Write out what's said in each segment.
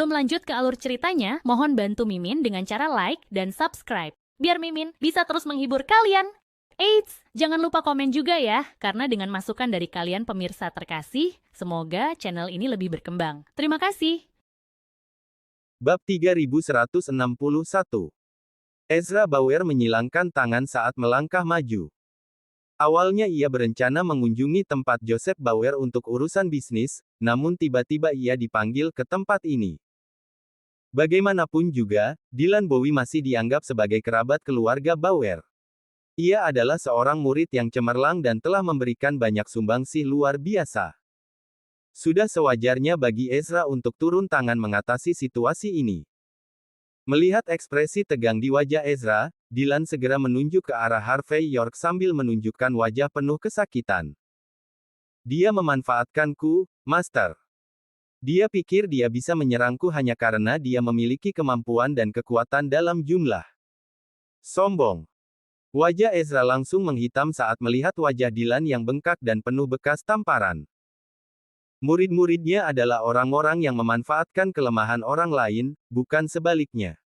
Sebelum lanjut ke alur ceritanya, mohon bantu Mimin dengan cara like dan subscribe, biar Mimin bisa terus menghibur kalian. Eits, jangan lupa komen juga ya, karena dengan masukan dari kalian pemirsa terkasih, semoga channel ini lebih berkembang. Terima kasih. Bab 3161. Ezra Bauer menyilangkan tangan saat melangkah maju. Awalnya ia berencana mengunjungi tempat Joseph Bauer untuk urusan bisnis, namun tiba-tiba ia dipanggil ke tempat ini. Bagaimanapun juga, Dylan Bowie masih dianggap sebagai kerabat keluarga Bauer. Ia adalah seorang murid yang cemerlang dan telah memberikan banyak sumbangsih luar biasa. Sudah sewajarnya bagi Ezra untuk turun tangan mengatasi situasi ini. Melihat ekspresi tegang di wajah Ezra, Dylan segera menunjuk ke arah Harvey York sambil menunjukkan wajah penuh kesakitan. Dia memanfaatkanku, Master. Dia pikir dia bisa menyerangku hanya karena dia memiliki kemampuan dan kekuatan dalam jumlah. Sombong. Wajah Ezra langsung menghitam saat melihat wajah Dylan yang bengkak dan penuh bekas tamparan. Murid-muridnya adalah orang-orang yang memanfaatkan kelemahan orang lain, bukan sebaliknya.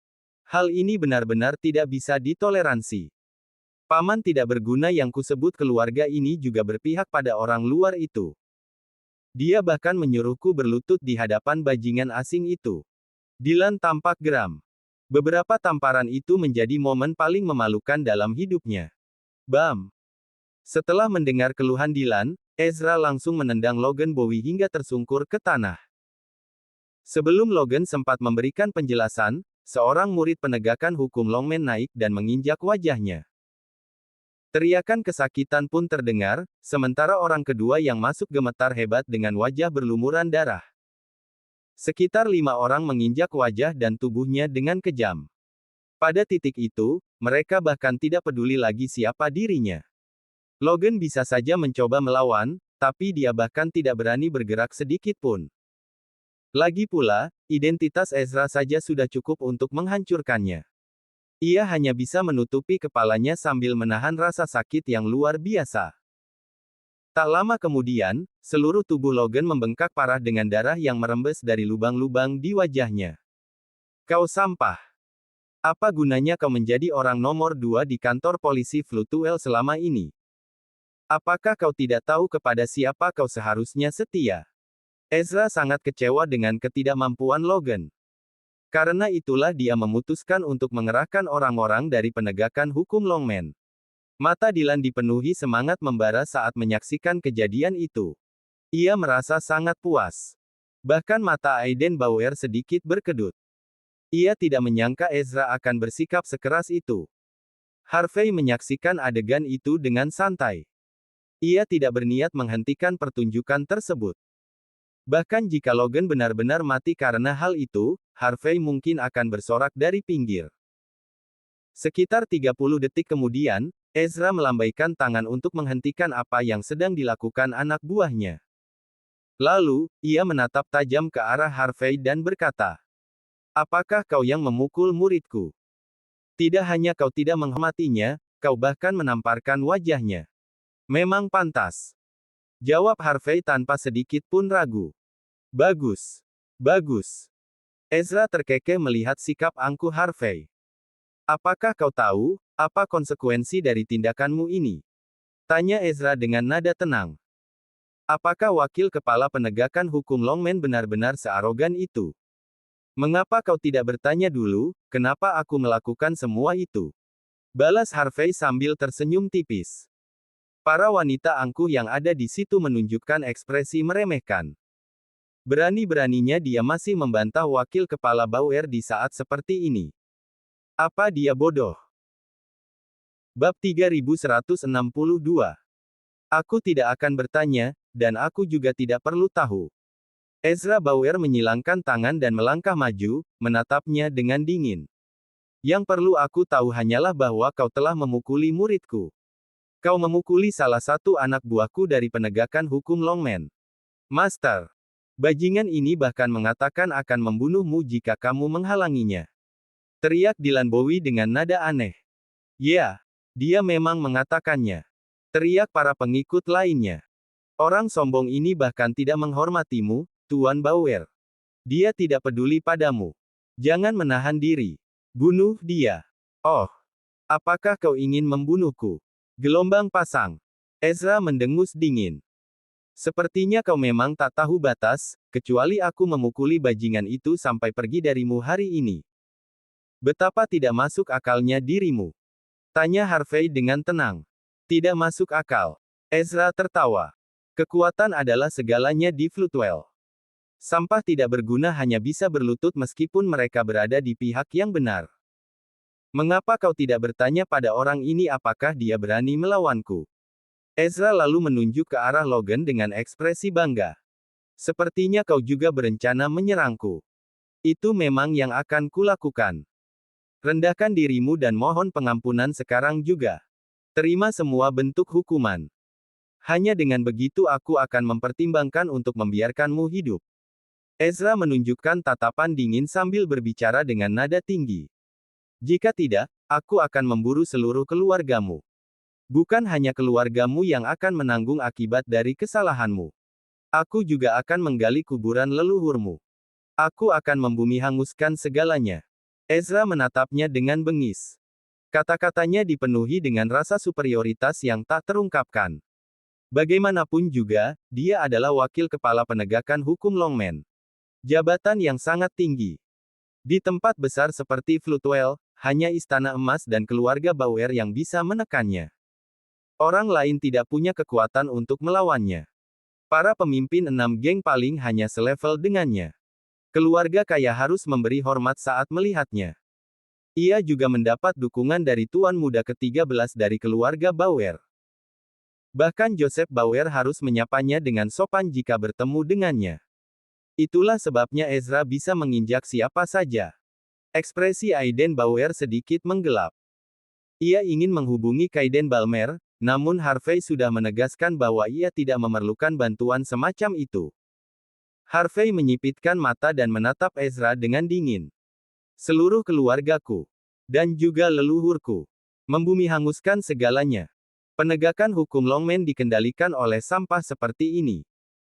Hal ini benar-benar tidak bisa ditoleransi. Paman tidak berguna yang kusebut keluarga ini juga berpihak pada orang luar itu. Dia bahkan menyuruhku berlutut di hadapan bajingan asing itu. Dylan tampak geram. Beberapa tamparan itu menjadi momen paling memalukan dalam hidupnya. Bam! Setelah mendengar keluhan Dylan, Ezra langsung menendang Logan Bowie hingga tersungkur ke tanah. Sebelum Logan sempat memberikan penjelasan, seorang murid penegakan hukum Longman naik dan menginjak wajahnya. Teriakan kesakitan pun terdengar, sementara orang kedua yang masuk gemetar hebat dengan wajah berlumuran darah. Sekitar 5 orang menginjak wajah dan tubuhnya dengan kejam. Pada titik itu, mereka bahkan tidak peduli lagi siapa dirinya. Logan bisa saja mencoba melawan, tapi dia bahkan tidak berani bergerak sedikit pun. Lagi pula, identitas Ezra saja sudah cukup untuk menghancurkannya. Ia hanya bisa menutupi kepalanya sambil menahan rasa sakit yang luar biasa. Tak lama kemudian, seluruh tubuh Logan membengkak parah dengan darah yang merembes dari lubang-lubang di wajahnya. Kau sampah. Apa gunanya kau menjadi orang nomor 2 di kantor polisi Flutuel selama ini? Apakah kau tidak tahu kepada siapa kau seharusnya setia? Ezra sangat kecewa dengan ketidakmampuan Logan. Karena itulah dia memutuskan untuk mengerahkan orang-orang dari penegakan hukum Longman. Mata Dylan dipenuhi semangat membara saat menyaksikan kejadian itu. Ia merasa sangat puas. Bahkan mata Aiden Bauer sedikit berkedut. Ia tidak menyangka Ezra akan bersikap sekeras itu. Harvey menyaksikan adegan itu dengan santai. Ia tidak berniat menghentikan pertunjukan tersebut. Bahkan jika Logan benar-benar mati karena hal itu, Harvey mungkin akan bersorak dari pinggir. Sekitar 30 detik kemudian, Ezra melambaikan tangan untuk menghentikan apa yang sedang dilakukan anak buahnya. Lalu, ia menatap tajam ke arah Harvey dan berkata, "Apakah kau yang memukul muridku? Tidak hanya kau tidak menghormatinya, kau bahkan menamparkan wajahnya. Memang pantas." Jawab Harvey tanpa sedikit pun ragu. "Bagus. Bagus." Ezra terkekeh melihat sikap angkuh Harvey. "Apakah kau tahu, apa konsekuensi dari tindakanmu ini?" Tanya Ezra dengan nada tenang. "Apakah wakil kepala penegakan hukum Longman benar-benar searogan itu? Mengapa kau tidak bertanya dulu, kenapa aku melakukan semua itu?" Balas Harvey sambil tersenyum tipis. Para wanita angkuh yang ada di situ menunjukkan ekspresi meremehkan. Berani-beraninya dia masih membantah wakil kepala Bauer di saat seperti ini. Apa dia bodoh? Bab 3162. Aku tidak akan bertanya, dan aku juga tidak perlu tahu. Ezra Bauer menyilangkan tangan dan melangkah maju, menatapnya dengan dingin. Yang perlu aku tahu hanyalah bahwa kau telah memukuli muridku. Kau memukuli salah satu anak buahku dari penegakan hukum Longman. Master. Bajingan ini bahkan mengatakan akan membunuhmu jika kamu menghalanginya. Teriak Dylan Bowie dengan nada aneh. Ya, dia memang mengatakannya. Teriak para pengikut lainnya. Orang sombong ini bahkan tidak menghormatimu, Tuan Bauer. Dia tidak peduli padamu. Jangan menahan diri. Bunuh dia. Oh, apakah kau ingin membunuhku? Gelombang pasang. Ezra mendengus dingin. Sepertinya kau memang tak tahu batas, kecuali aku memukuli bajingan itu sampai pergi darimu hari ini. Betapa tidak masuk akalnya dirimu. Tanya Harvey dengan tenang. Tidak masuk akal. Ezra tertawa. Kekuatan adalah segalanya di Floodwell. Sampah tidak berguna hanya bisa berlutut meskipun mereka berada di pihak yang benar. Mengapa kau tidak bertanya pada orang ini apakah dia berani melawanku? Ezra lalu menunjuk ke arah Logan dengan ekspresi bangga. Sepertinya kau juga berencana menyerangku. Itu memang yang akan kulakukan. Rendahkan dirimu dan mohon pengampunan sekarang juga. Terima semua bentuk hukuman. Hanya dengan begitu aku akan mempertimbangkan untuk membiarkanmu hidup. Ezra menunjukkan tatapan dingin sambil berbicara dengan nada tinggi. Jika tidak, aku akan memburu seluruh keluargamu. Bukan hanya keluargamu yang akan menanggung akibat dari kesalahanmu. Aku juga akan menggali kuburan leluhurmu. Aku akan membumi hanguskan segalanya. Ezra menatapnya dengan bengis. Kata-katanya dipenuhi dengan rasa superioritas yang tak terungkapkan. Bagaimanapun juga, dia adalah wakil kepala penegakan hukum Longman. Jabatan yang sangat tinggi. Di tempat besar seperti Floodwell, hanya Istana Emas dan keluarga Bauer yang bisa menekannya. Orang lain tidak punya kekuatan untuk melawannya. Para pemimpin 6 geng paling hanya selevel dengannya. Keluarga kaya harus memberi hormat saat melihatnya. Ia juga mendapat dukungan dari tuan muda ke-13 dari keluarga Bauer. Bahkan Joseph Bauer harus menyapanya dengan sopan jika bertemu dengannya. Itulah sebabnya Ezra bisa menginjak siapa saja. Ekspresi Aiden Bauer sedikit menggelap. Ia ingin menghubungi Kaiden Balmer, namun Harvey sudah menegaskan bahwa ia tidak memerlukan bantuan semacam itu. Harvey menyipitkan mata dan menatap Ezra dengan dingin. Seluruh keluargaku, dan juga leluhurku, membumi hanguskan segalanya. Penegakan hukum Longman dikendalikan oleh sampah seperti ini.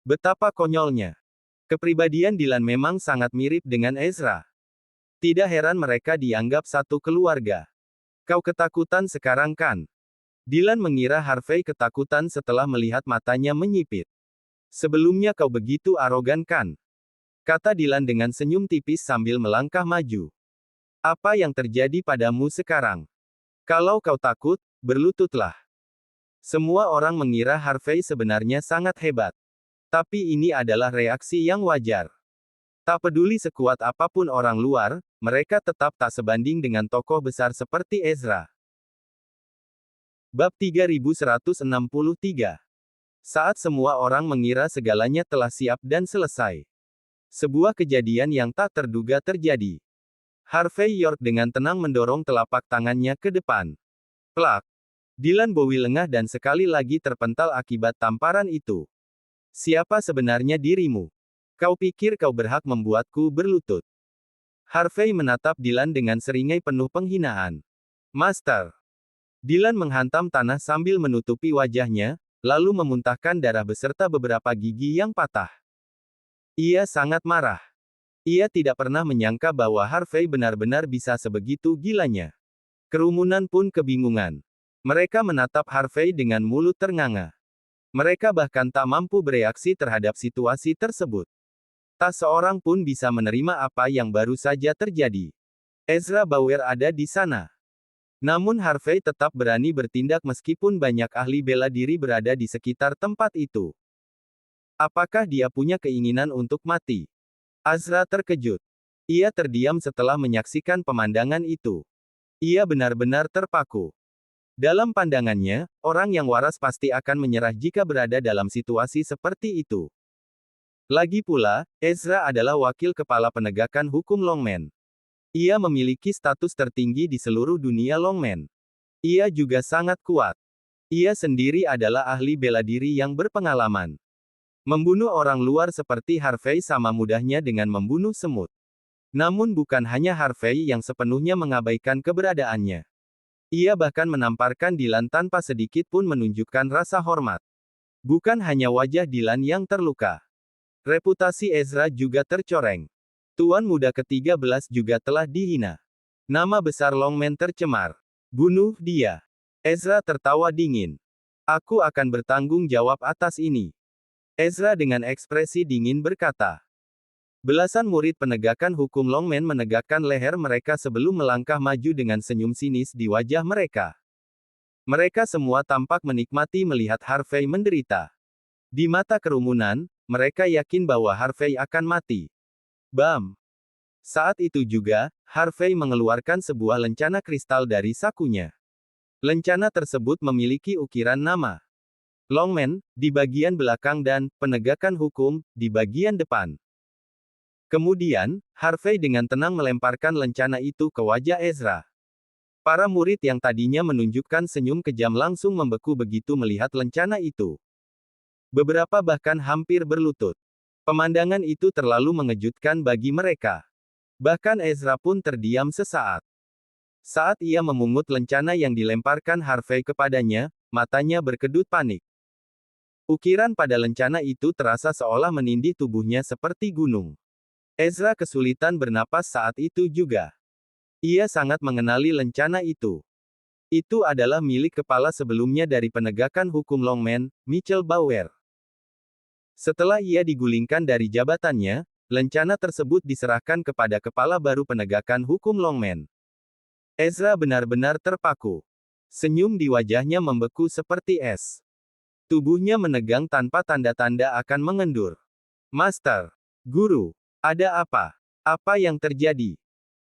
Betapa konyolnya. Kepribadian Dylan memang sangat mirip dengan Ezra. Tidak heran mereka dianggap satu keluarga. Kau ketakutan sekarang kan? Dylan mengira Harvey ketakutan setelah melihat matanya menyipit. Sebelumnya kau begitu arogan kan? Kata Dylan dengan senyum tipis sambil melangkah maju. Apa yang terjadi padamu sekarang? Kalau kau takut, berlututlah. Semua orang mengira Harvey sebenarnya sangat hebat. Tapi ini adalah reaksi yang wajar. Tak peduli sekuat apapun orang luar, mereka tetap tak sebanding dengan tokoh besar seperti Ezra. Bab 3163. Saat semua orang mengira segalanya telah siap dan selesai. Sebuah kejadian yang tak terduga terjadi. Harvey York dengan tenang mendorong telapak tangannya ke depan. Plak. Dylan Bowie lengah dan sekali lagi terpental akibat tamparan itu. Siapa sebenarnya dirimu? Kau pikir kau berhak membuatku berlutut? Harvey menatap Dylan dengan seringai penuh penghinaan. Master. Dylan menghantam tanah sambil menutupi wajahnya, lalu memuntahkan darah beserta beberapa gigi yang patah. Ia sangat marah. Ia tidak pernah menyangka bahwa Harvey benar-benar bisa sebegitu gilanya. Kerumunan pun kebingungan. Mereka menatap Harvey dengan mulut ternganga. Mereka bahkan tak mampu bereaksi terhadap situasi tersebut. Tak seorang pun bisa menerima apa yang baru saja terjadi. Ezra Bauer ada di sana. Namun Harvey tetap berani bertindak meskipun banyak ahli bela diri berada di sekitar tempat itu. Apakah dia punya keinginan untuk mati? Ezra terkejut. Ia terdiam setelah menyaksikan pemandangan itu. Ia benar-benar terpaku. Dalam pandangannya, orang yang waras pasti akan menyerah jika berada dalam situasi seperti itu. Lagi pula, Ezra adalah wakil kepala penegakan hukum Longman. Ia memiliki status tertinggi di seluruh dunia Longman. Ia juga sangat kuat. Ia sendiri adalah ahli bela diri yang berpengalaman. Membunuh orang luar seperti Harvey sama mudahnya dengan membunuh semut. Namun bukan hanya Harvey yang sepenuhnya mengabaikan keberadaannya. Ia bahkan menamparkan Dylan tanpa sedikit pun menunjukkan rasa hormat. Bukan hanya wajah Dylan yang terluka. Reputasi Ezra juga tercoreng. Tuan muda ke-13 juga telah dihina. Nama besar Longman tercemar. Bunuh dia. Ezra tertawa dingin. Aku akan bertanggung jawab atas ini. Ezra dengan ekspresi dingin berkata. Belasan murid penegakan hukum Longman menegakkan leher mereka sebelum melangkah maju dengan senyum sinis di wajah mereka. Mereka semua tampak menikmati melihat Harvey menderita. Di mata kerumunan, mereka yakin bahwa Harvey akan mati. Bam! Saat itu juga, Harvey mengeluarkan sebuah lencana kristal dari sakunya. Lencana tersebut memiliki ukiran nama Longman di bagian belakang dan penegakan hukum di bagian depan. Kemudian, Harvey dengan tenang melemparkan lencana itu ke wajah Ezra. Para murid yang tadinya menunjukkan senyum kejam langsung membeku begitu melihat lencana itu. Beberapa bahkan hampir berlutut. Pemandangan itu terlalu mengejutkan bagi mereka. Bahkan Ezra pun terdiam sesaat. Saat ia memungut lencana yang dilemparkan Harvey kepadanya, matanya berkedut panik. Ukiran pada lencana itu terasa seolah menindih tubuhnya seperti gunung. Ezra kesulitan bernapas saat itu juga. Ia sangat mengenali lencana itu. Itu adalah milik kepala sebelumnya dari penegakan hukum Longman, Michael Bauer. Setelah ia digulingkan dari jabatannya, lencana tersebut diserahkan kepada kepala baru penegakan hukum Longman. Ezra benar-benar terpaku. Senyum di wajahnya membeku seperti es. Tubuhnya menegang tanpa tanda-tanda akan mengendur. Master, Guru, ada apa? Apa yang terjadi?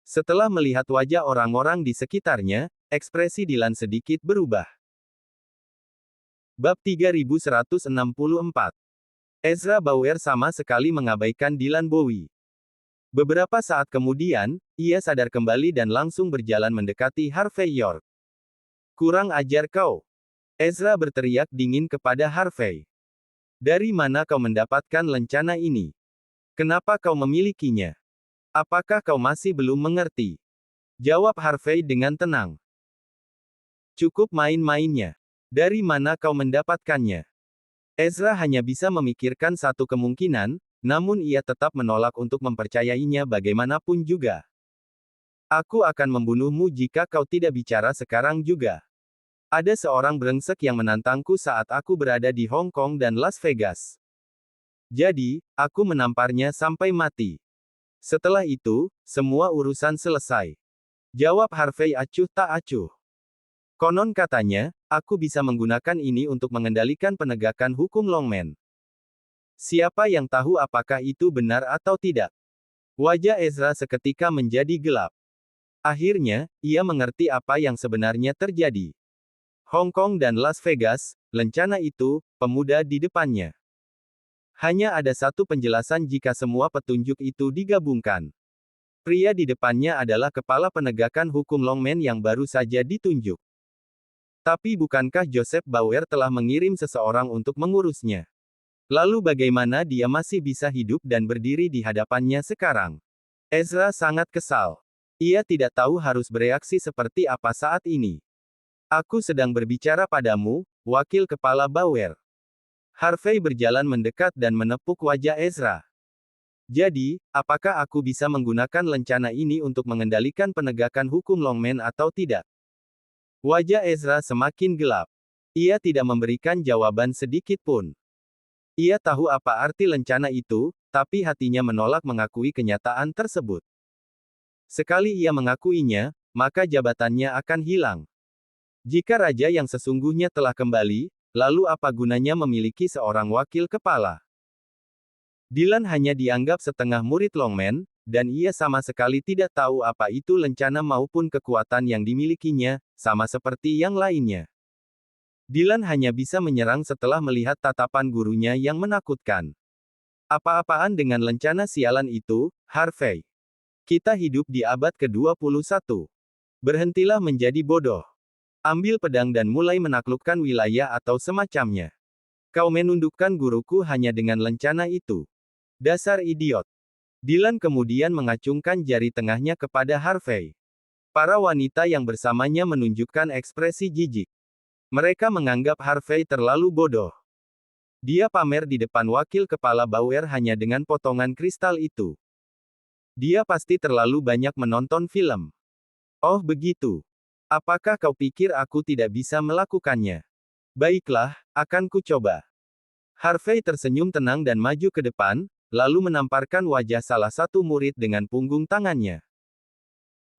Setelah melihat wajah orang-orang di sekitarnya, ekspresi Dylan sedikit berubah. Bab 3164. Ezra Bauer sama sekali mengabaikan Dylan Bowie. Beberapa saat kemudian, ia sadar kembali dan langsung berjalan mendekati Harvey York. Kurang ajar kau. Ezra berteriak dingin kepada Harvey. Dari mana kau mendapatkan lencana ini? Kenapa kau memilikinya? Apakah kau masih belum mengerti? Jawab Harvey dengan tenang. Cukup main-mainnya. Dari mana kau mendapatkannya? Ezra hanya bisa memikirkan satu kemungkinan, namun ia tetap menolak untuk mempercayainya bagaimanapun juga. Aku akan membunuhmu jika kau tidak bicara sekarang juga. Ada seorang brengsek yang menantangku saat aku berada di Hong Kong dan Las Vegas. Jadi, aku menamparnya sampai mati. Setelah itu, semua urusan selesai. Jawab Harvey acuh tak acuh. Konon katanya, aku bisa menggunakan ini untuk mengendalikan penegakan hukum Longman. Siapa yang tahu apakah itu benar atau tidak? Wajah Ezra seketika menjadi gelap. Akhirnya, ia mengerti apa yang sebenarnya terjadi. Hong Kong dan Las Vegas, lencana itu, pemuda di depannya. Hanya ada satu penjelasan jika semua petunjuk itu digabungkan. Pria di depannya adalah kepala penegakan hukum Longman yang baru saja ditunjuk. Tapi bukankah Joseph Bauer telah mengirim seseorang untuk mengurusnya? Lalu bagaimana dia masih bisa hidup dan berdiri di hadapannya sekarang? Ezra sangat kesal. Ia tidak tahu harus bereaksi seperti apa saat ini. Aku sedang berbicara padamu, Wakil Kepala Bauer. Harvey berjalan mendekat dan menepuk wajah Ezra. Jadi, apakah aku bisa menggunakan lencana ini untuk mengendalikan penegakan hukum Longman atau tidak? Wajah Ezra semakin gelap. Ia tidak memberikan jawaban sedikit pun. Ia tahu apa arti lencana itu, tapi hatinya menolak mengakui kenyataan tersebut. Sekali ia mengakuinya, maka jabatannya akan hilang. Jika raja yang sesungguhnya telah kembali, lalu apa gunanya memiliki seorang wakil kepala? Dylan hanya dianggap setengah murid Longman, dan ia sama sekali tidak tahu apa itu lencana maupun kekuatan yang dimilikinya, sama seperti yang lainnya. Dylan hanya bisa menyerang setelah melihat tatapan gurunya yang menakutkan. Apa-apaan dengan lencana sialan itu, Harvey? Kita hidup di abad ke-21. Berhentilah menjadi bodoh. Ambil pedang dan mulai menaklukkan wilayah atau semacamnya. Kau menundukkan guruku hanya dengan lencana itu. Dasar idiot. Dylan kemudian mengacungkan jari tengahnya kepada Harvey. Para wanita yang bersamanya menunjukkan ekspresi jijik. Mereka menganggap Harvey terlalu bodoh. Dia pamer di depan wakil kepala Bauer hanya dengan potongan kristal itu. Dia pasti terlalu banyak menonton film. Oh begitu. Apakah kau pikir aku tidak bisa melakukannya? Baiklah, akan ku coba. Harvey tersenyum tenang dan maju ke depan, lalu menamparkan wajah salah satu murid dengan punggung tangannya.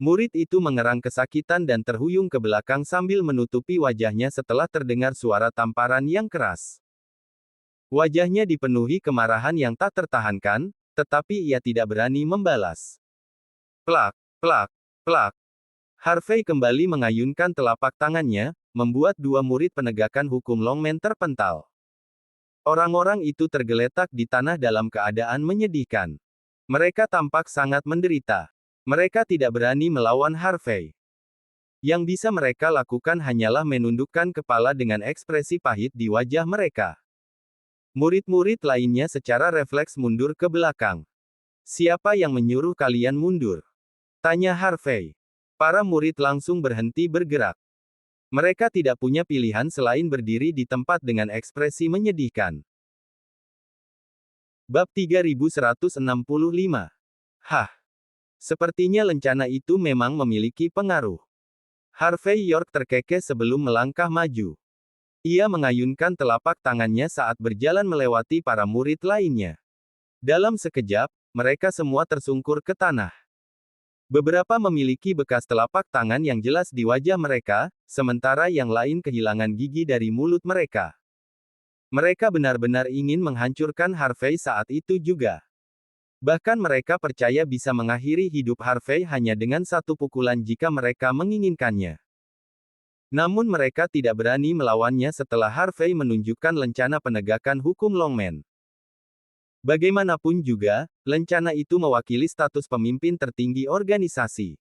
Murid itu mengerang kesakitan dan terhuyung ke belakang sambil menutupi wajahnya setelah terdengar suara tamparan yang keras. Wajahnya dipenuhi kemarahan yang tak tertahankan, tetapi ia tidak berani membalas. Plak, plak, plak. Harvey kembali mengayunkan telapak tangannya, membuat dua murid penegakan hukum Longman terpental. Orang-orang itu tergeletak di tanah dalam keadaan menyedihkan. Mereka tampak sangat menderita. Mereka tidak berani melawan Harvey. Yang bisa mereka lakukan hanyalah menundukkan kepala dengan ekspresi pahit di wajah mereka. Murid-murid lainnya secara refleks mundur ke belakang. Siapa yang menyuruh kalian mundur? Tanya Harvey. Para murid langsung berhenti bergerak. Mereka tidak punya pilihan selain berdiri di tempat dengan ekspresi menyedihkan. Bab 3165. Hah. Sepertinya lencana itu memang memiliki pengaruh. Harvey York terkekeh sebelum melangkah maju. Ia mengayunkan telapak tangannya saat berjalan melewati para murid lainnya. Dalam sekejap, mereka semua tersungkur ke tanah. Beberapa memiliki bekas telapak tangan yang jelas di wajah mereka, sementara yang lain kehilangan gigi dari mulut mereka. Mereka benar-benar ingin menghancurkan Harvey saat itu juga. Bahkan mereka percaya bisa mengakhiri hidup Harvey hanya dengan satu pukulan jika mereka menginginkannya. Namun mereka tidak berani melawannya setelah Harvey menunjukkan lencana penegakan hukum Longman. Bagaimanapun juga, lencana itu mewakili status pemimpin tertinggi organisasi.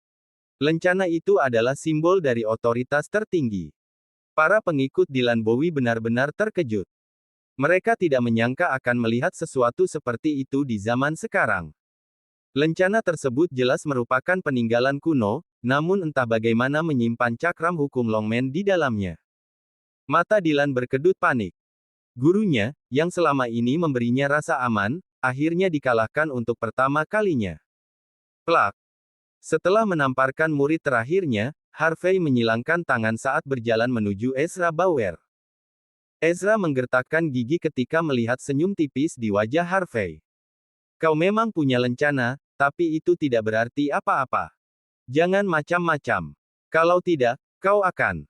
Lencana itu adalah simbol dari otoritas tertinggi. Para pengikut Dylan Bowie benar-benar terkejut. Mereka tidak menyangka akan melihat sesuatu seperti itu di zaman sekarang. Lencana tersebut jelas merupakan peninggalan kuno, namun entah bagaimana menyimpan cakram hukum Longman di dalamnya. Mata Dylan berkedut panik. Gurunya, yang selama ini memberinya rasa aman, akhirnya dikalahkan untuk pertama kalinya. Plak. Setelah menamparkan murid terakhirnya, Harvey menyilangkan tangan saat berjalan menuju Ezra Bauer. Ezra menggertakkan gigi ketika melihat senyum tipis di wajah Harvey. Kau memang punya lencana, tapi itu tidak berarti apa-apa. Jangan macam-macam. Kalau tidak, kau akan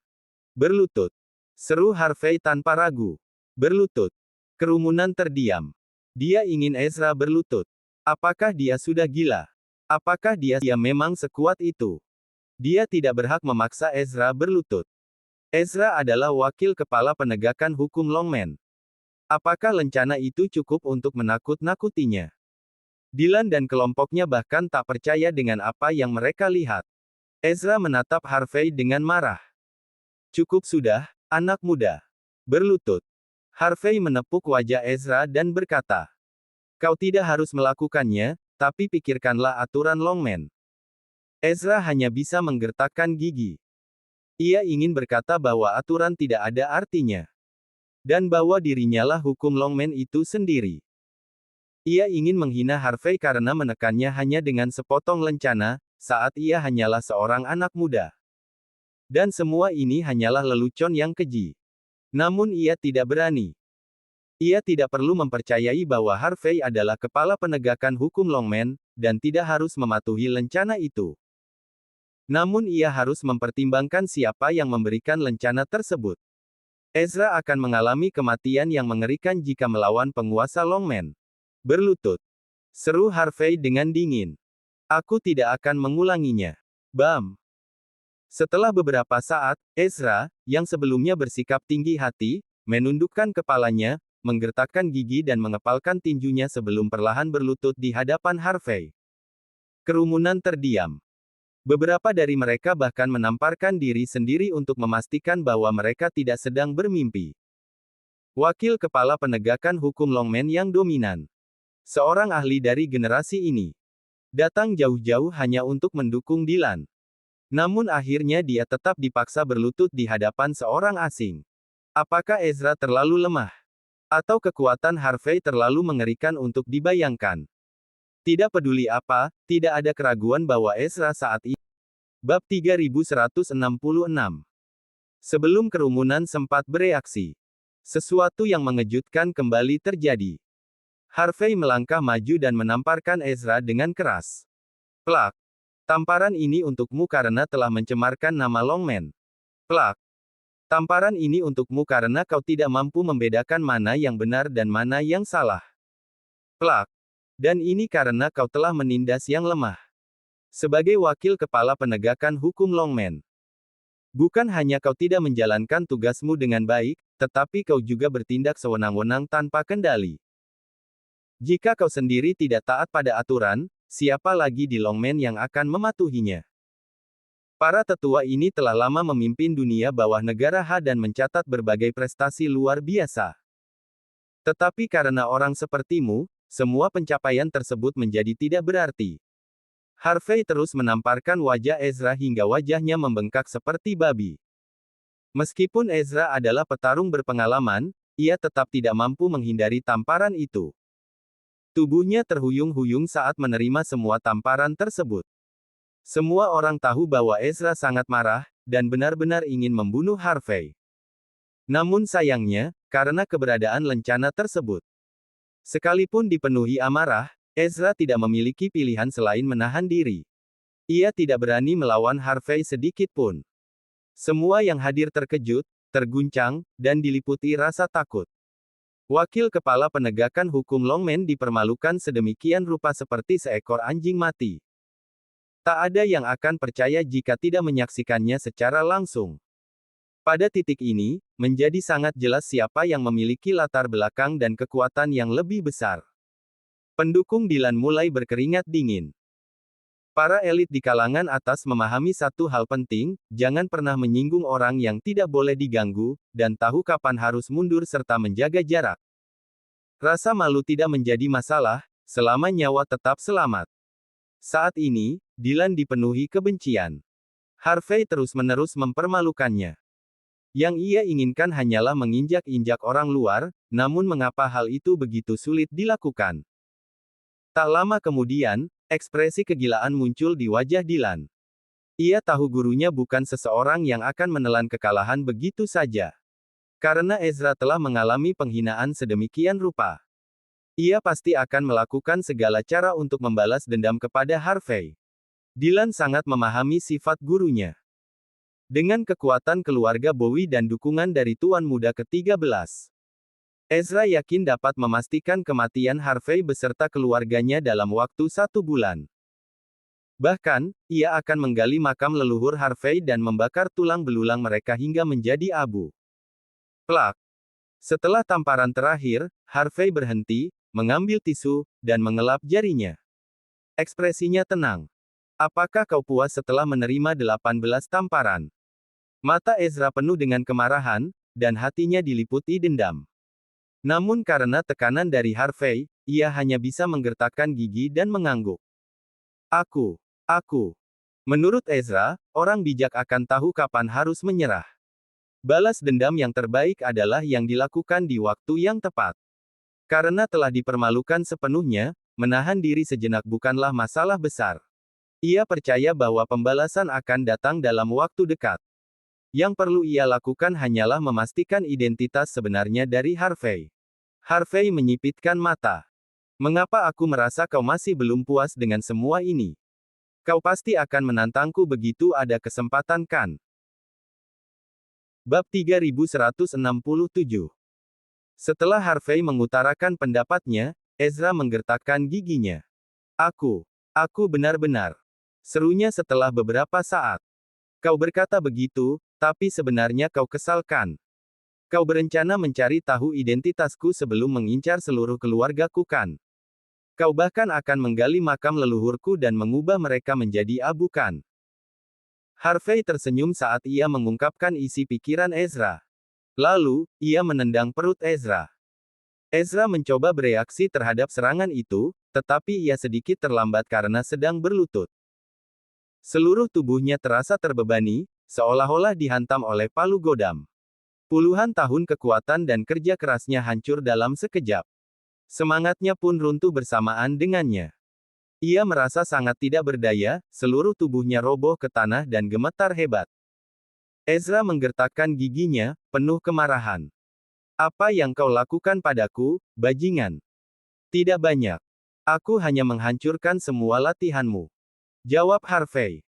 berlutut. Seru Harvey tanpa ragu. Berlutut. Kerumunan terdiam. Dia ingin Ezra berlutut. Apakah dia sudah gila? Apakah dia memang sekuat itu? Dia tidak berhak memaksa Ezra berlutut. Ezra adalah wakil kepala penegakan hukum Longman. Apakah lencana itu cukup untuk menakut-nakutinya? Dylan dan kelompoknya bahkan tak percaya dengan apa yang mereka lihat. Ezra menatap Harvey dengan marah. Cukup sudah, anak muda. Berlutut. Harvey menepuk wajah Ezra dan berkata, "Kau tidak harus melakukannya, tapi pikirkanlah aturan Longman." Ezra hanya bisa menggertakkan gigi. Ia ingin berkata bahwa aturan tidak ada artinya. Dan bahwa dirinya lah hukum Longman itu sendiri. Ia ingin menghina Harvey karena menekannya hanya dengan sepotong lencana, saat ia hanyalah seorang anak muda. Dan semua ini hanyalah lelucon yang keji. Namun ia tidak berani. Ia tidak perlu mempercayai bahwa Harvey adalah kepala penegakan hukum Longman, dan tidak harus mematuhi lencana itu. Namun ia harus mempertimbangkan siapa yang memberikan lencana tersebut. Ezra akan mengalami kematian yang mengerikan jika melawan penguasa Longman. Berlutut. Seru Harvey dengan dingin. Aku tidak akan mengulanginya. Bam. Setelah beberapa saat, Ezra, yang sebelumnya bersikap tinggi hati, menundukkan kepalanya, menggertakkan gigi dan mengepalkan tinjunya sebelum perlahan berlutut di hadapan Harvey. Kerumunan terdiam. Beberapa dari mereka bahkan menamparkan diri sendiri untuk memastikan bahwa mereka tidak sedang bermimpi. Wakil Kepala Penegakan Hukum Longman yang dominan. Seorang ahli dari generasi ini. Datang jauh-jauh hanya untuk mendukung Dylan. Namun akhirnya dia tetap dipaksa berlutut di hadapan seorang asing. Apakah Ezra terlalu lemah? Atau kekuatan Harvey terlalu mengerikan untuk dibayangkan? Tidak peduli apa, tidak ada keraguan bahwa Ezra saat ini. Bab 3166. Sebelum kerumunan sempat bereaksi, sesuatu yang mengejutkan kembali terjadi. Harvey melangkah maju dan menamparkan Ezra dengan keras. Plak. Tamparan ini untukmu karena telah mencemarkan nama Longman. Plak. Tamparan ini untukmu karena kau tidak mampu membedakan mana yang benar dan mana yang salah. Plak. Dan ini karena kau telah menindas yang lemah. Sebagai wakil kepala penegakan hukum Longman, bukan hanya kau tidak menjalankan tugasmu dengan baik, tetapi kau juga bertindak sewenang-wenang tanpa kendali. Jika kau sendiri tidak taat pada aturan, siapa lagi di Longman yang akan mematuhinya? Para tetua ini telah lama memimpin dunia bawah negara Ha dan mencatat berbagai prestasi luar biasa. Tetapi karena orang sepertimu, semua pencapaian tersebut menjadi tidak berarti. Harvey terus menamparkan wajah Ezra hingga wajahnya membengkak seperti babi. Meskipun Ezra adalah petarung berpengalaman, ia tetap tidak mampu menghindari tamparan itu. Tubuhnya terhuyung-huyung saat menerima semua tamparan tersebut. Semua orang tahu bahwa Ezra sangat marah, dan benar-benar ingin membunuh Harvey. Namun sayangnya, karena keberadaan lencana tersebut, sekalipun dipenuhi amarah, Ezra tidak memiliki pilihan selain menahan diri. Ia tidak berani melawan Harvey sedikit pun. Semua yang hadir terkejut, terguncang, dan diliputi rasa takut. Wakil kepala penegakan hukum Longman dipermalukan sedemikian rupa seperti seekor anjing mati. Tak ada yang akan percaya jika tidak menyaksikannya secara langsung. Pada titik ini, menjadi sangat jelas siapa yang memiliki latar belakang dan kekuatan yang lebih besar. Pendukung Dylan mulai berkeringat dingin. Para elit di kalangan atas memahami satu hal penting, jangan pernah menyinggung orang yang tidak boleh diganggu, dan tahu kapan harus mundur serta menjaga jarak. Rasa malu tidak menjadi masalah, selama nyawa tetap selamat. Saat ini, Dylan dipenuhi kebencian. Harvey terus-menerus mempermalukannya. Yang ia inginkan hanyalah menginjak-injak orang luar, namun mengapa hal itu begitu sulit dilakukan? Tak lama kemudian, ekspresi kegilaan muncul di wajah Dylan. Ia tahu gurunya bukan seseorang yang akan menelan kekalahan begitu saja. Karena Ezra telah mengalami penghinaan sedemikian rupa, ia pasti akan melakukan segala cara untuk membalas dendam kepada Harvey. Dylan sangat memahami sifat gurunya. Dengan kekuatan keluarga Bowie dan dukungan dari Tuan Muda ke-13, Ezra yakin dapat memastikan kematian Harvey beserta keluarganya dalam waktu 1 bulan. Bahkan, ia akan menggali makam leluhur Harvey dan membakar tulang belulang mereka hingga menjadi abu. Plak. Setelah tamparan terakhir, Harvey berhenti, mengambil tisu, dan mengelap jarinya. Ekspresinya tenang. Apakah kau puas setelah menerima 18 tamparan? Mata Ezra penuh dengan kemarahan, dan hatinya diliputi dendam. Namun karena tekanan dari Harvey, ia hanya bisa menggertakkan gigi dan mengangguk. Aku. Menurut Ezra, orang bijak akan tahu kapan harus menyerah. Balas dendam yang terbaik adalah yang dilakukan di waktu yang tepat. Karena telah dipermalukan sepenuhnya, menahan diri sejenak bukanlah masalah besar. Ia percaya bahwa pembalasan akan datang dalam waktu dekat. Yang perlu ia lakukan hanyalah memastikan identitas sebenarnya dari Harvey. Harvey menyipitkan mata. Mengapa aku merasa kau masih belum puas dengan semua ini? Kau pasti akan menantangku begitu ada kesempatan kan? Bab 3167. Setelah Harvey mengutarakan pendapatnya, Ezra menggertakkan giginya. Aku benar-benar. Serunya setelah beberapa saat. Kau berkata begitu, tapi sebenarnya kau kesal kan? Kau berencana mencari tahu identitasku sebelum mengincar seluruh keluargaku kan? Kau bahkan akan menggali makam leluhurku dan mengubah mereka menjadi abu kan? Harvey tersenyum saat ia mengungkapkan isi pikiran Ezra. Lalu, ia menendang perut Ezra. Ezra mencoba bereaksi terhadap serangan itu, tetapi ia sedikit terlambat karena sedang berlutut. Seluruh tubuhnya terasa terbebani, seolah-olah dihantam oleh palu godam. Puluhan tahun kekuatan dan kerja kerasnya hancur dalam sekejap. Semangatnya pun runtuh bersamaan dengannya. Ia merasa sangat tidak berdaya, seluruh tubuhnya roboh ke tanah dan gemetar hebat. Ezra menggertakkan giginya, penuh kemarahan. Apa yang kau lakukan padaku, bajingan? Tidak banyak. Aku hanya menghancurkan semua latihanmu. Jawab Harvey.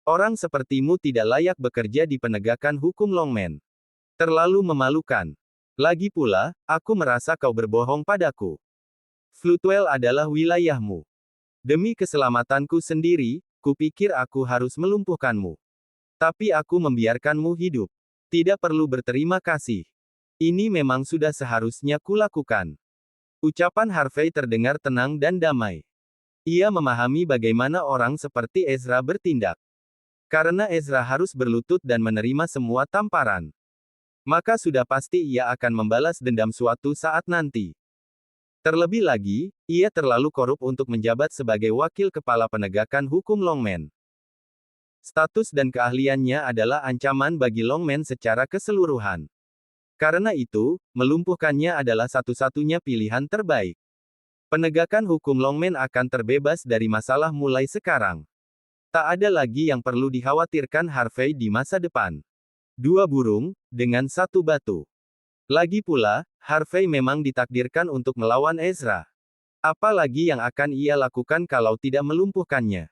Orang sepertimu tidak layak bekerja di penegakan hukum Longman. Terlalu memalukan. Lagi pula, aku merasa kau berbohong padaku. Floodwell adalah wilayahmu. Demi keselamatanku sendiri, kupikir aku harus melumpuhkanmu. Tapi aku membiarkanmu hidup. Tidak perlu berterima kasih. Ini memang sudah seharusnya kulakukan. Ucapan Harvey terdengar tenang dan damai. Ia memahami bagaimana orang seperti Ezra bertindak. Karena Ezra harus berlutut dan menerima semua tamparan. Maka sudah pasti ia akan membalas dendam suatu saat nanti. Terlebih lagi, ia terlalu korup untuk menjabat sebagai wakil kepala penegakan hukum Longman. Status dan keahliannya adalah ancaman bagi Longman secara keseluruhan. Karena itu, melumpuhkannya adalah satu-satunya pilihan terbaik. Penegakan hukum Longman akan terbebas dari masalah mulai sekarang. Tak ada lagi yang perlu dikhawatirkan Harvey di masa depan. Dua burung, dengan satu batu. Lagi pula, Harvey memang ditakdirkan untuk melawan Ezra. Apa lagi yang akan ia lakukan kalau tidak melumpuhkannya?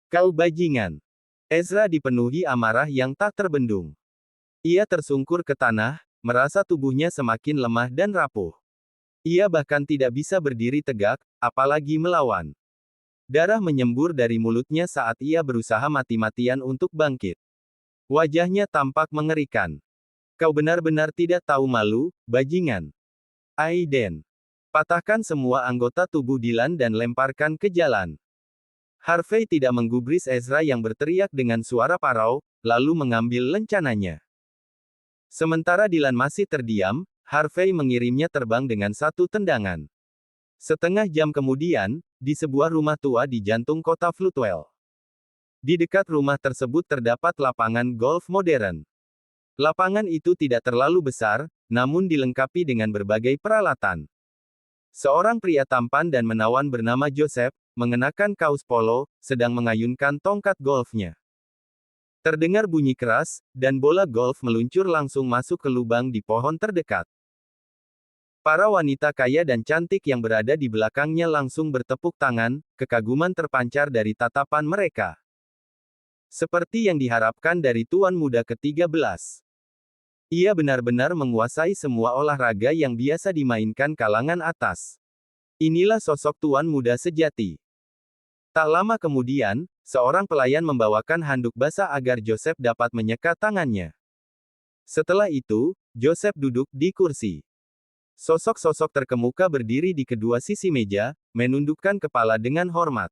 Kau bajingan. Ezra dipenuhi amarah yang tak terbendung. Ia tersungkur ke tanah, merasa tubuhnya semakin lemah dan rapuh. Ia bahkan tidak bisa berdiri tegak, apalagi melawan. Darah menyembur dari mulutnya saat ia berusaha mati-matian untuk bangkit. Wajahnya tampak mengerikan. Kau benar-benar tidak tahu malu, bajingan. Aiden. Patahkan semua anggota tubuh Dylan dan lemparkan ke jalan. Harvey tidak menggubris Ezra yang berteriak dengan suara parau, lalu mengambil lencananya. Sementara Dylan masih terdiam, Harvey mengirimnya terbang dengan satu tendangan. Setengah jam kemudian, di sebuah rumah tua di jantung kota Floodwell. Di dekat rumah tersebut terdapat lapangan golf modern. Lapangan itu tidak terlalu besar, namun dilengkapi dengan berbagai peralatan. Seorang pria tampan dan menawan bernama Joseph, mengenakan kaos polo, sedang mengayunkan tongkat golfnya. Terdengar bunyi keras, dan bola golf meluncur langsung masuk ke lubang di pohon terdekat. Para wanita kaya dan cantik yang berada di belakangnya langsung bertepuk tangan, kekaguman terpancar dari tatapan mereka. Seperti yang diharapkan dari tuan muda ke-13. Ia benar-benar menguasai semua olahraga yang biasa dimainkan kalangan atas. Inilah sosok tuan muda sejati. Tak lama kemudian, seorang pelayan membawakan handuk basah agar Joseph dapat menyeka tangannya. Setelah itu, Joseph duduk di kursi. Sosok-sosok terkemuka berdiri di kedua sisi meja, menundukkan kepala dengan hormat.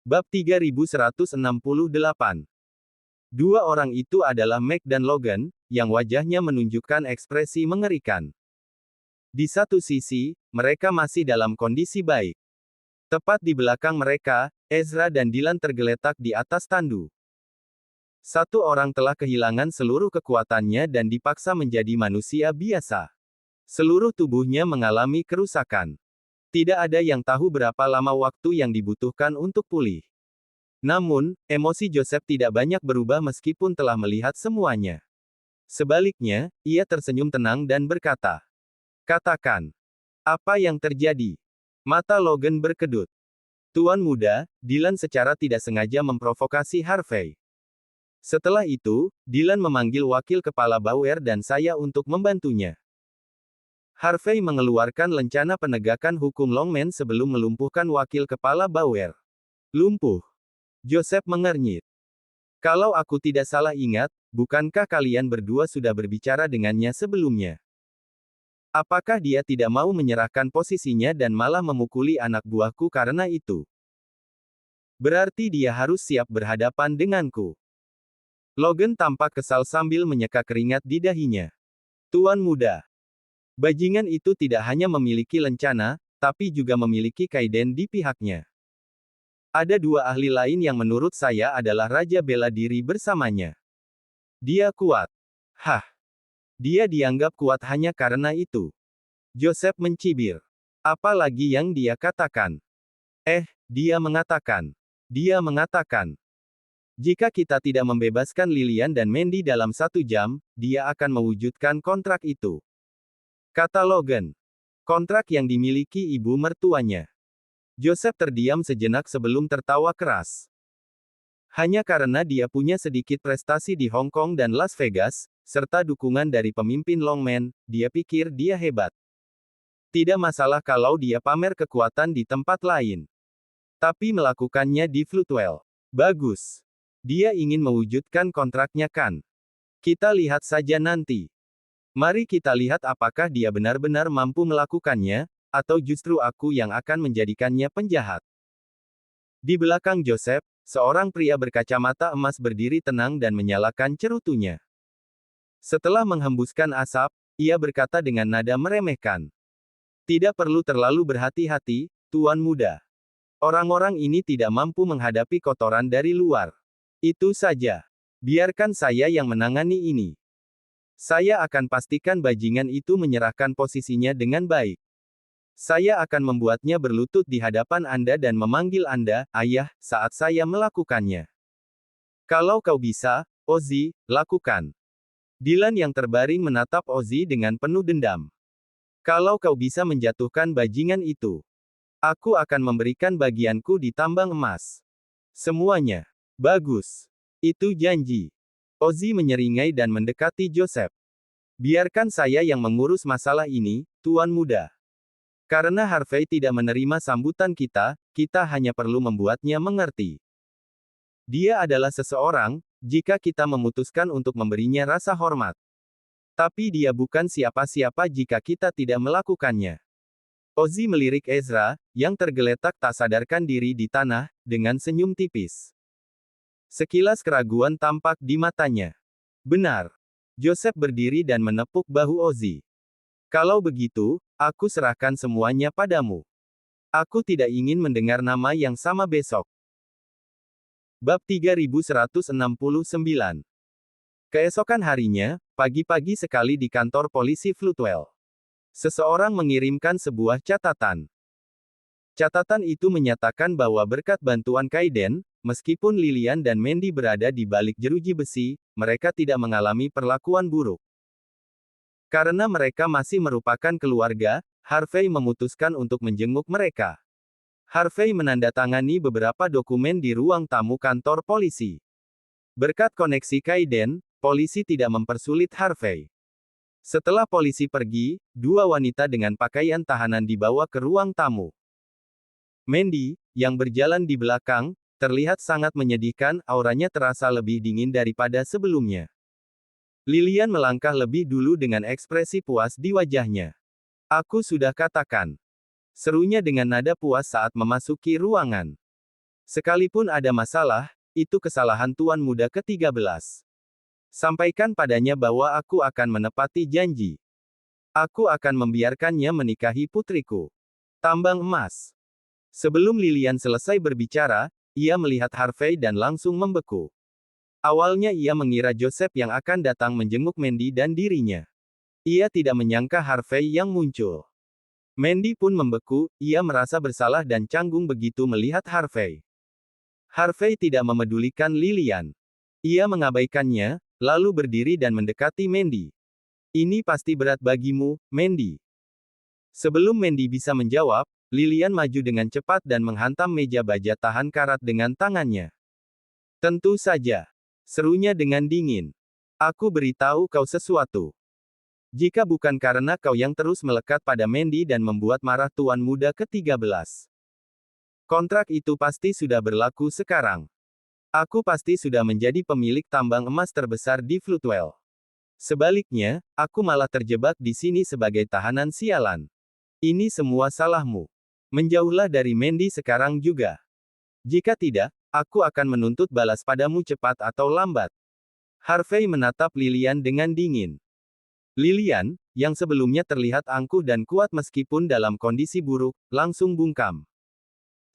Bab 3168. Dua orang itu adalah Meg dan Logan, yang wajahnya menunjukkan ekspresi mengerikan. Di satu sisi, mereka masih dalam kondisi baik. Tepat di belakang mereka, Ezra dan Dylan tergeletak di atas tandu. Satu orang telah kehilangan seluruh kekuatannya dan dipaksa menjadi manusia biasa. Seluruh tubuhnya mengalami kerusakan. Tidak ada yang tahu berapa lama waktu yang dibutuhkan untuk pulih. Namun, emosi Joseph tidak banyak berubah meskipun telah melihat semuanya. Sebaliknya, ia tersenyum tenang dan berkata, "Katakan, apa yang terjadi?" Mata Logan berkedut. Tuan muda, Dylan secara tidak sengaja memprovokasi Harvey. Setelah itu, Dylan memanggil wakil kepala Bauer dan saya untuk membantunya. Harvey mengeluarkan lencana penegakan hukum Longman sebelum melumpuhkan wakil kepala Bauer. Lumpuh. Joseph mengernyit. Kalau aku tidak salah ingat, bukankah kalian berdua sudah berbicara dengannya sebelumnya? Apakah dia tidak mau menyerahkan posisinya dan malah memukuli anak buahku karena itu? Berarti dia harus siap berhadapan denganku. Logan tampak kesal sambil menyeka keringat di dahinya. Tuan muda. Bajingan itu tidak hanya memiliki lencana, tapi juga memiliki kaiden di pihaknya. Ada dua ahli lain yang menurut saya adalah raja bela diri bersamanya. Dia kuat. Hah. Dia dianggap kuat hanya karena itu. Joseph mencibir. Apa lagi yang dia katakan? Dia mengatakan. Dia mengatakan. Jika kita tidak membebaskan Lilian dan Mandy dalam 1 jam, dia akan mewujudkan kontrak itu. Kata Logan. Kontrak yang dimiliki ibu mertuanya. Joseph terdiam sejenak sebelum tertawa keras. Hanya karena dia punya sedikit prestasi di Hong Kong dan Las Vegas, serta dukungan dari pemimpin Longman, dia pikir dia hebat. Tidak masalah kalau dia pamer kekuatan di tempat lain. Tapi melakukannya di Floodwell. Bagus. Dia ingin mewujudkan kontraknya kan? Kita lihat saja nanti. Mari kita lihat apakah dia benar-benar mampu melakukannya, atau justru aku yang akan menjadikannya penjahat. Di belakang Joseph, seorang pria berkacamata emas berdiri tenang dan menyalakan cerutunya. Setelah menghembuskan asap, ia berkata dengan nada meremehkan. Tidak perlu terlalu berhati-hati, Tuan Muda. Orang-orang ini tidak mampu menghadapi kotoran dari luar. Itu saja. Biarkan saya yang menangani ini. Saya akan pastikan bajingan itu menyerahkan posisinya dengan baik. Saya akan membuatnya berlutut di hadapan Anda dan memanggil Anda, Ayah, saat saya melakukannya. Kalau kau bisa, Ozzy, lakukan. Dylan yang terbaring menatap Ozzy dengan penuh dendam. Kalau kau bisa menjatuhkan bajingan itu, aku akan memberikan bagianku di tambang emas. Semuanya. Bagus. Itu janji. Ozzy menyeringai dan mendekati Joseph. Biarkan saya yang mengurus masalah ini, Tuan Muda. Karena Harvey tidak menerima sambutan kita, kita hanya perlu membuatnya mengerti. Dia adalah seseorang, jika kita memutuskan untuk memberinya rasa hormat. Tapi dia bukan siapa-siapa jika kita tidak melakukannya. Ozzy melirik Ezra, yang tergeletak tak sadarkan diri di tanah, dengan senyum tipis. Sekilas keraguan tampak di matanya. Benar. Joseph berdiri dan menepuk bahu Ozzy. Kalau begitu, aku serahkan semuanya padamu. Aku tidak ingin mendengar nama yang sama besok. Bab 3169. Keesokan harinya, pagi-pagi sekali di kantor polisi Floodwell. Seseorang mengirimkan sebuah catatan. Catatan itu menyatakan bahwa berkat bantuan Kaiden, meskipun Lilian dan Mandy berada di balik jeruji besi, mereka tidak mengalami perlakuan buruk. Karena mereka masih merupakan keluarga, Harvey memutuskan untuk menjenguk mereka. Harvey menandatangani beberapa dokumen di ruang tamu kantor polisi. Berkat koneksi Kaiden, polisi tidak mempersulit Harvey. Setelah polisi pergi, 2 wanita dengan pakaian tahanan dibawa ke ruang tamu. Mandy, yang berjalan di belakang, terlihat sangat menyedihkan, auranya terasa lebih dingin daripada sebelumnya. Lilian melangkah lebih dulu dengan ekspresi puas di wajahnya. Aku sudah katakan. Serunya dengan nada puas saat memasuki ruangan. Sekalipun ada masalah, itu kesalahan Tuan Muda ke-13. Sampaikan padanya bahwa aku akan menepati janji. Aku akan membiarkannya menikahi putriku. Tambang emas. Sebelum Lilian selesai berbicara, ia melihat Harvey dan langsung membeku. Awalnya ia mengira Joseph yang akan datang menjenguk Mandy dan dirinya. Ia tidak menyangka Harvey yang muncul. Mandy pun membeku, ia merasa bersalah dan canggung begitu melihat Harvey. Harvey tidak memedulikan Lilian. Ia mengabaikannya, lalu berdiri dan mendekati Mandy. Ini pasti berat bagimu, Mandy. Sebelum Mandy bisa menjawab, Lilian maju dengan cepat dan menghantam meja baja tahan karat dengan tangannya. Tentu saja. Serunya dengan dingin. Aku beritahu kau sesuatu. Jika bukan karena kau yang terus melekat pada Mandy dan membuat marah Tuan Muda ke-13. Kontrak itu pasti sudah berlaku sekarang. Aku pasti sudah menjadi pemilik tambang emas terbesar di Floodwell. Sebaliknya, aku malah terjebak di sini sebagai tahanan sialan. Ini semua salahmu. Menjauhlah dari Mandy sekarang juga. Jika tidak, aku akan menuntut balas padamu cepat atau lambat. Harvey menatap Lilian dengan dingin. Lilian, yang sebelumnya terlihat angkuh dan kuat meskipun dalam kondisi buruk, langsung bungkam.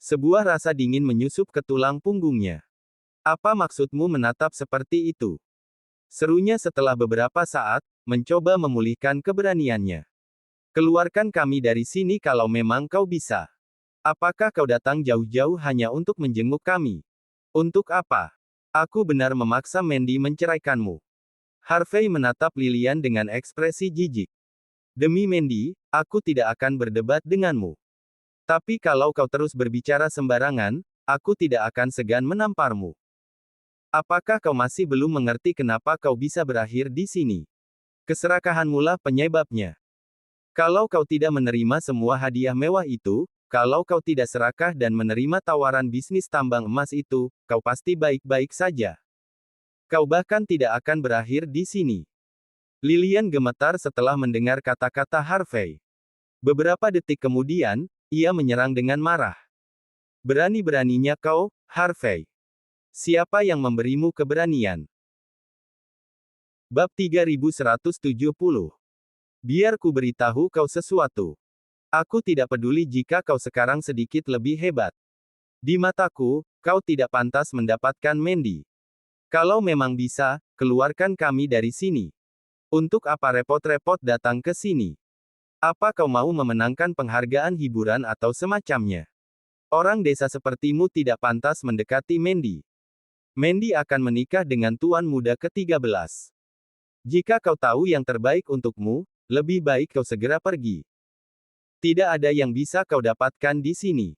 Sebuah rasa dingin menyusup ke tulang punggungnya. Apa maksudmu menatap seperti itu? Serunya setelah beberapa saat, mencoba memulihkan keberaniannya. Keluarkan kami dari sini kalau memang kau bisa. Apakah kau datang jauh-jauh hanya untuk menjenguk kami? Untuk apa? Aku benar memaksa Mandy menceraikanmu. Harvey menatap Lilian dengan ekspresi jijik. Demi Mandy, aku tidak akan berdebat denganmu. Tapi kalau kau terus berbicara sembarangan, aku tidak akan segan menamparmu. Apakah kau masih belum mengerti kenapa kau bisa berakhir di sini? Keserakahanmulah penyebabnya. Kalau kau tidak menerima semua hadiah mewah itu, kalau kau tidak serakah dan menerima tawaran bisnis tambang emas itu, kau pasti baik-baik saja. Kau bahkan tidak akan berakhir di sini. Lilian gemetar setelah mendengar kata-kata Harvey. Beberapa detik kemudian, ia menyerang dengan marah. Berani-beraninya kau, Harvey. Siapa yang memberimu keberanian? Bab 3170. Biar ku beritahu kau sesuatu. Aku tidak peduli jika kau sekarang sedikit lebih hebat. Di mataku, kau tidak pantas mendapatkan Mandy. Kalau memang bisa, keluarkan kami dari sini. Untuk apa repot-repot datang ke sini? Apa kau mau memenangkan penghargaan hiburan atau semacamnya? Orang desa sepertimu tidak pantas mendekati Mandy. Mandy akan menikah dengan tuan muda ke-13. Jika kau tahu yang terbaik untukmu, lebih baik kau segera pergi. Tidak ada yang bisa kau dapatkan di sini.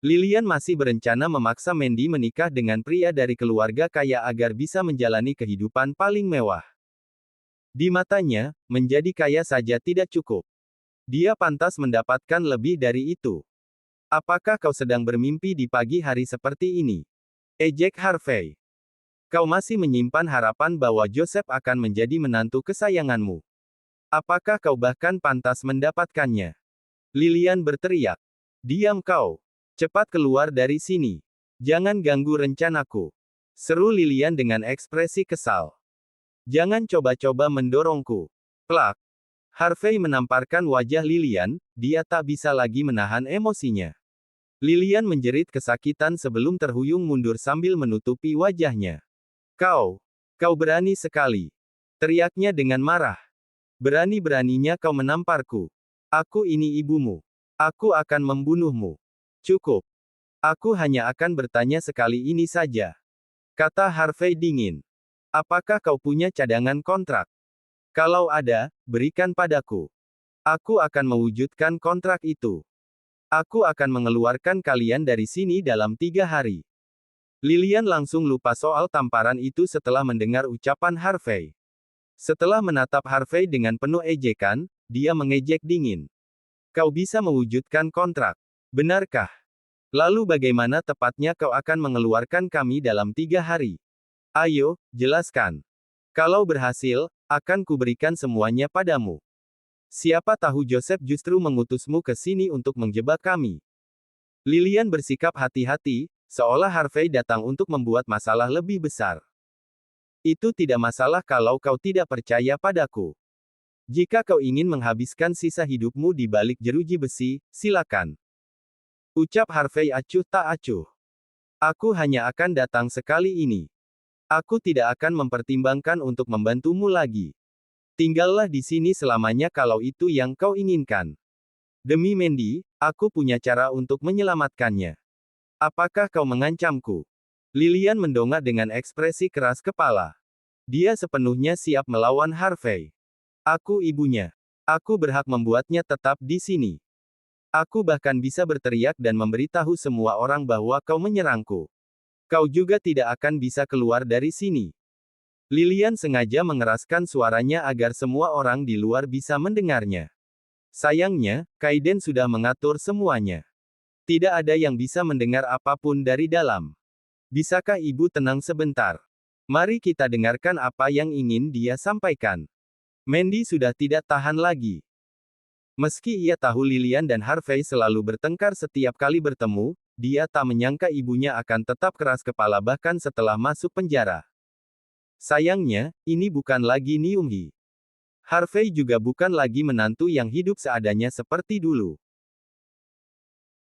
Lilian masih berencana memaksa Mandy menikah dengan pria dari keluarga kaya agar bisa menjalani kehidupan paling mewah. Di matanya, menjadi kaya saja tidak cukup. Dia pantas mendapatkan lebih dari itu. Apakah kau sedang bermimpi di pagi hari seperti ini? Ejek Harvey. Kau masih menyimpan harapan bahwa Joseph akan menjadi menantu kesayanganmu. Apakah kau bahkan pantas mendapatkannya? Lilian berteriak. Diam kau. Cepat keluar dari sini. Jangan ganggu rencanaku. Seru Lilian dengan ekspresi kesal. Jangan coba-coba mendorongku. Plak. Harvey menamparkan wajah Lilian, dia tak bisa lagi menahan emosinya. Lilian menjerit kesakitan sebelum terhuyung mundur sambil menutupi wajahnya. Kau berani sekali. Teriaknya dengan marah. Berani-beraninya kau menamparku. Aku ini ibumu. Aku akan membunuhmu. Cukup. Aku hanya akan bertanya sekali ini saja. Kata Harvey dingin. Apakah kau punya cadangan kontrak? Kalau ada, berikan padaku. Aku akan mewujudkan kontrak itu. Aku akan mengeluarkan kalian dari sini dalam 3 hari. Lilian langsung lupa soal tamparan itu setelah mendengar ucapan Harvey. Setelah menatap Harvey dengan penuh ejekan, dia mengejek dingin. Kau bisa mewujudkan kontrak. Benarkah? Lalu bagaimana tepatnya kau akan mengeluarkan kami dalam 3 hari? Ayo, jelaskan. Kalau berhasil, akan kuberikan semuanya padamu. Siapa tahu Joseph justru mengutusmu ke sini untuk menjebak kami. Lilian bersikap hati-hati, seolah Harvey datang untuk membuat masalah lebih besar. Itu tidak masalah kalau kau tidak percaya padaku. Jika kau ingin menghabiskan sisa hidupmu di balik jeruji besi, silakan. Ucap Harvey acuh tak acuh. Aku hanya akan datang sekali ini. Aku tidak akan mempertimbangkan untuk membantumu lagi. Tinggallah di sini selamanya kalau itu yang kau inginkan. Demi Mandy, aku punya cara untuk menyelamatkannya. Apakah kau mengancamku? Lilian mendongak dengan ekspresi keras kepala. Dia sepenuhnya siap melawan Harvey. Aku ibunya. Aku berhak membuatnya tetap di sini. Aku bahkan bisa berteriak dan memberitahu semua orang bahwa kau menyerangku. Kau juga tidak akan bisa keluar dari sini. Lilian sengaja mengeraskan suaranya agar semua orang di luar bisa mendengarnya. Sayangnya, Kaiden sudah mengatur semuanya. Tidak ada yang bisa mendengar apapun dari dalam. Bisakah ibu tenang sebentar? Mari kita dengarkan apa yang ingin dia sampaikan. Mandy sudah tidak tahan lagi. Meski ia tahu Lilian dan Harvey selalu bertengkar setiap kali bertemu, dia tak menyangka ibunya akan tetap keras kepala bahkan setelah masuk penjara. Sayangnya, ini bukan lagi Niumhi. Harvey juga bukan lagi menantu yang hidup seadanya seperti dulu.